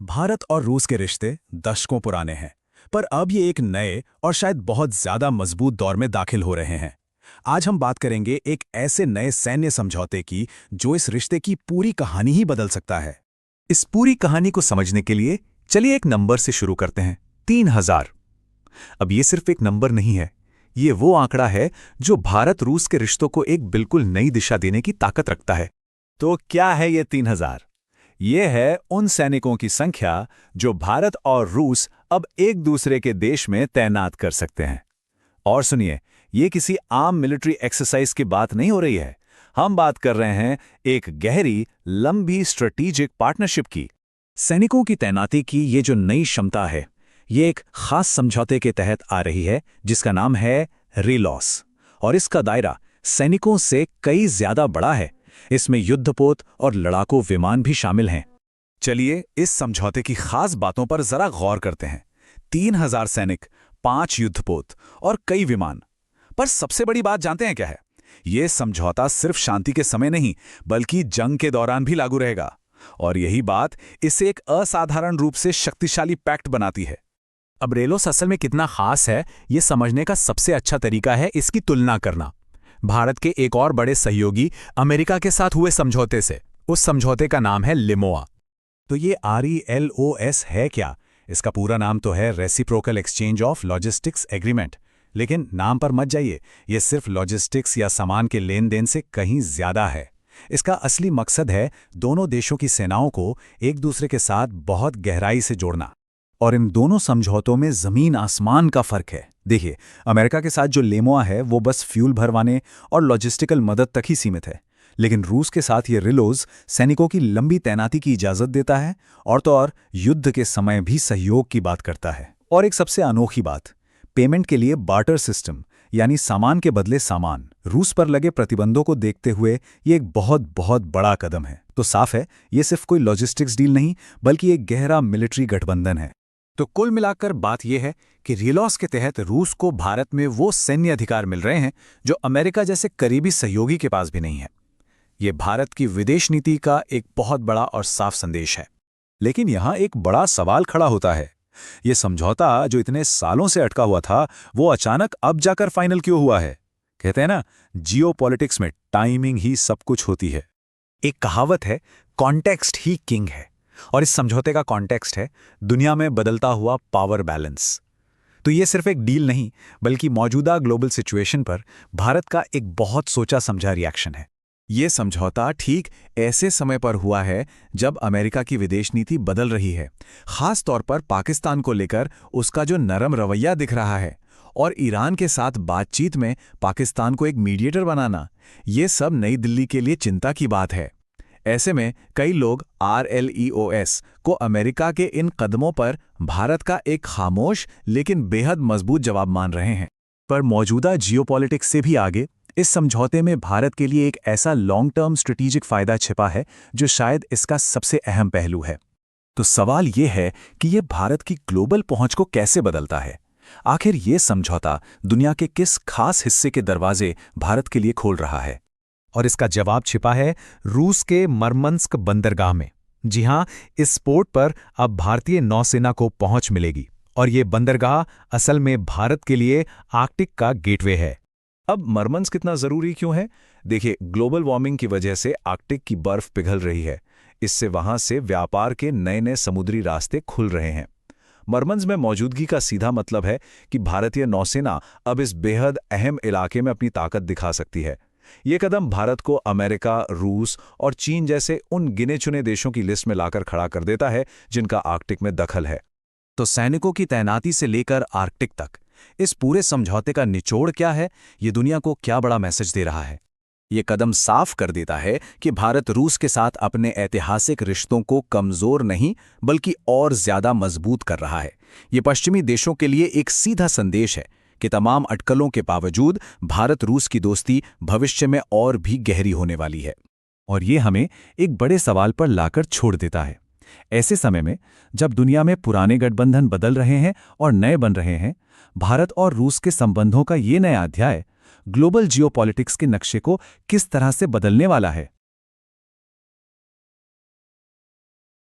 भारत और रूस के रिश्ते दशकों पुराने हैं, पर अब ये एक नए और शायद बहुत ज्यादा मजबूत दौर में दाखिल हो रहे हैं। आज हम बात करेंगे एक ऐसे नए सैन्य समझौते की जो इस रिश्ते की पूरी कहानी ही बदल सकता है। इस पूरी कहानी को समझने के लिए चलिए एक नंबर से शुरू करते हैं। 3000। अब ये सिर्फ एक नंबर नहीं है, ये वो आंकड़ा है जो भारत रूस के रिश्तों को एक बिल्कुल नई दिशा देने की ताकत रखता है। तो क्या है ये 3000? ये है उन सैनिकों की संख्या जो भारत और रूस अब एक दूसरे के देश में तैनात कर सकते हैं। और सुनिए, ये किसी आम मिलिट्री एक्सरसाइज की बात नहीं हो रही है। हम बात कर रहे हैं एक गहरी, लंबी स्ट्रेटेजिक पार्टनरशिप की। सैनिकों की तैनाती की ये जो नई क्षमता है, ये एक खास समझौते के तहत आ रही है जिसका नाम है रिलॉस। और इसका दायरा सैनिकों से कई ज्यादा बड़ा है। इसमें युद्धपोत और लड़ाकू विमान भी शामिल हैं। चलिए इस समझौते की खास बातों पर जरा गौर करते हैं। 3000 सैनिक, 5 युद्धपोत और कई विमान। पर सबसे बड़ी बात जानते हैं क्या है? ये समझौता सिर्फ शांति के समय नहीं, बल्कि जंग के दौरान भी लागू रहेगा। और यही बात इसे एक असाधारण रूप से शक्तिशाली पैक्ट बनाती है। अब रेलोस असल में कितना खास है, ये समझने का सबसे अच्छा तरीका है इसकी तुलना करना भारत के एक और बड़े सहयोगी अमेरिका के साथ हुए समझौते से। उस समझौते का नाम है लिमोआ। तो ये RELOS है क्या? इसका पूरा नाम तो है reciprocal exchange of logistics agreement. लेकिन नाम पर मत जाइए, ये सिर्फ लॉजिस्टिक्स या सामान के लेन देन से कहीं ज्यादा है। इसका असली मकसद है दोनों देशों की सेनाओं को एक दूसरे के साथ बहुत गहराई से जोड़ना। और इन दोनों समझौतों में जमीन आसमान का फर्क है। देखिए, अमेरिका के साथ जो लेमोआ है वो बस फ्यूल भरवाने और लॉजिस्टिकल मदद तक ही सीमित है, लेकिन रूस के साथ ये रिलोज सैनिकों की लंबी तैनाती की इजाजत देता है और तो और युद्ध के समय भी सहयोग की बात करता है। और एक सबसे अनोखी बात, पेमेंट के लिए बार्टर सिस्टम, यानी सामान के बदले सामान। रूस पर लगे प्रतिबंधों को देखते हुए ये एक बहुत बहुत बड़ा कदम है। तो साफ है, ये सिर्फ कोई लॉजिस्टिक्स डील नहीं, बल्कि एक गहरा मिलिट्री गठबंधन है। तो कुल मिलाकर बात यह है कि रिलॉस के तहत रूस को भारत में वो सैन्य अधिकार मिल रहे हैं जो अमेरिका जैसे करीबी सहयोगी के पास भी नहीं है। ये भारत की विदेश नीति का एक बहुत बड़ा और साफ संदेश है। लेकिन यहाँ एक बड़ा सवाल खड़ा होता है, ये समझौता जो इतने सालों से अटका हुआ था, वो अचानक अब जाकर फाइनल क्यों हुआ है? कहते हैं ना, जियोपॉलिटिक्स में टाइमिंग ही सब कुछ होती है। एक कहावत है, कॉन्टेक्स्ट ही किंग है। और इस समझौते का कॉन्टेक्स्ट है दुनिया में बदलता हुआ पावर बैलेंस। तो ये सिर्फ एक डील नहीं, बल्कि मौजूदा ग्लोबल सिचुएशन पर भारत का एक बहुत सोचा समझा रिएक्शन है। ये समझौता ठीक ऐसे समय पर हुआ है जब अमेरिका की विदेश नीति बदल रही है, खास तौर पर पाकिस्तान को लेकर उसका जो नरम रवैया दिख रहा है। और ईरान के साथ बातचीत में पाकिस्तान को एक मीडिएटर बनाना, ये सब नई दिल्ली के लिए चिंता की बात है। ऐसे में कई लोग RLEOS को अमेरिका के इन कदमों पर भारत का एक खामोश लेकिन बेहद मजबूत जवाब मान रहे हैं। पर मौजूदा जियोपॉलिटिक्स से भी आगे इस समझौते में भारत के लिए एक ऐसा लॉन्ग टर्म स्ट्रेटेजिक फायदा छिपा है जो शायद इसका सबसे अहम पहलू है। तो सवाल ये है कि ये भारत की ग्लोबल पहुंच को कैसे बदलता है? आखिर ये समझौता दुनिया के किस खास हिस्से के दरवाजे भारत के लिए खोल रहा है? और इसका जवाब छिपा है रूस के मरमंस्क बंदरगाह में। जी हां, इस पोर्ट पर अब भारतीय नौसेना को पहुंच मिलेगी। और ये बंदरगाह असल में भारत के लिए आर्कटिक का गेटवे है। अब मरमंस्क कितना जरूरी क्यों है? देखिए, ग्लोबल वार्मिंग की वजह से आर्कटिक की बर्फ पिघल रही है। इससे वहां से व्यापार के नए नए समुद्री रास्ते खुल रहे हैं। मरमंस्क में मौजूदगी का सीधा मतलब है कि भारतीय नौसेना अब इस बेहद अहम इलाके में अपनी ताकत दिखा सकती है। ये कदम भारत को अमेरिका, रूस और चीन जैसे उन गिने चुने देशों की लिस्ट में लाकर खड़ा कर देता है जिनका आर्कटिक में दखल है। तो सैनिकों की तैनाती से लेकर आर्कटिक तक इस पूरे समझौते का निचोड़ क्या है? ये दुनिया को क्या बड़ा मैसेज दे रहा है? ये कदम साफ कर देता है कि भारत रूस के साथ अपने ऐतिहासिक रिश्तों को कमजोर नहीं, बल्कि और ज्यादा मजबूत कर रहा है। ये पश्चिमी देशों के लिए एक सीधा संदेश है कि तमाम अटकलों के बावजूद भारत रूस की दोस्ती भविष्य में और भी गहरी होने वाली है। और ये हमें एक बड़े सवाल पर लाकर छोड़ देता है। ऐसे समय में जब दुनिया में पुराने गठबंधन बदल रहे हैं और नए बन रहे हैं, भारत और रूस के संबंधों का ये नया अध्याय ग्लोबल जियोपॉलिटिक्स के नक्शे को किस तरह से बदलने वाला है?